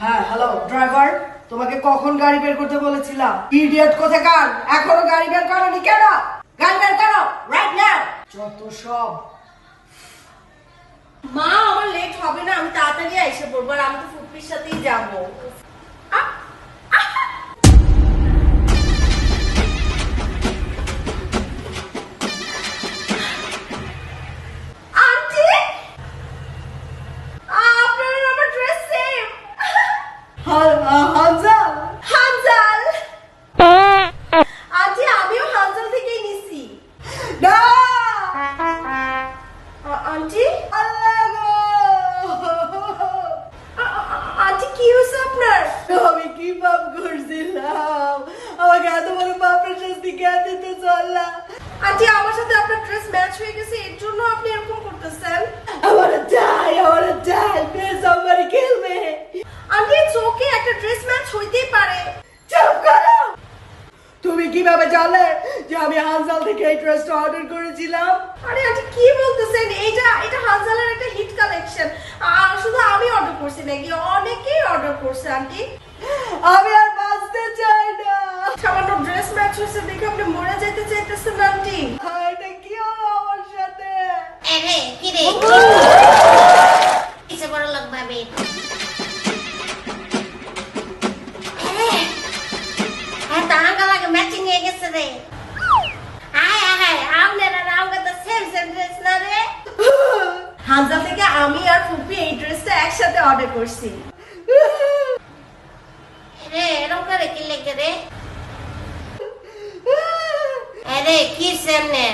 হ্যাঁ hello driver, তোমাকে কখন গাড়ি বের করতে বলেছিলাম? ইডিয়েট কোথাকার, এখনো গাড়ি বের করোনি কেন? গাড়ি বের করো রাইট নাও। যত সব। মা আমার লেট হবে না, আমি তাড়াতাড়ি এসে পড়বো, আর আমি তো ফুপির সাথেই যাবো। আন্টি, আপনার আমার dress same. Hanzal, Hanzal aunty, আমিও হানজাল থেকেই নিছি। না আন্টি, আল্লাহ গো। আন্টি কি হয়েছে আপনার? আমি কি পাপ করছিলাম? আমাকে এত বড় পাপের শাস্তি কে দিতে চললা? আন্টি, আমার সাথে আপনার ড্রেস ম্যাচ হয়ে গেছে, এর জন্য আপনি এরকম করতেছেন। I wanna die, please somebody kill me. Aunty it's okay, একটা ড্রেস ম্যাচ হইতেই পারে। চুপ করো। তুমি কিভাবে জানলে যে আমি হানজাল থেকে এই ড্রেসটা অর্ডার করেছিলাম? আরে আন্টি কি বলতেছেন? এটা হানজালের একটা হিট কালেকশন। শুধু আমি অর্ডার করছি নাকি, অনেকেই অর্ডার করছে আন্টি। আমি আর বাঁচতে চাই না। সামান্য ড্রেস ম্যাচ হয়েছে দেখে আপনি মরে যেতে চাইতেছেন আন্টি? এটা কি হলো আমার সাথে? আরে কি রে কিসে বড় লোক ভাবি তাহাঙ্গা লাগে ম্যাচিং হয়ে গেছে রে আয় আয় আপনারা রাউঙ্গা তো সেম সেম ড্রেস না রে হানজাল থেকে আমি আর ফুপি এই ড্রেসটা একসাথে অর্ডার করছি। রে এরকম করে কি লেগে রে আরে কি সেম নে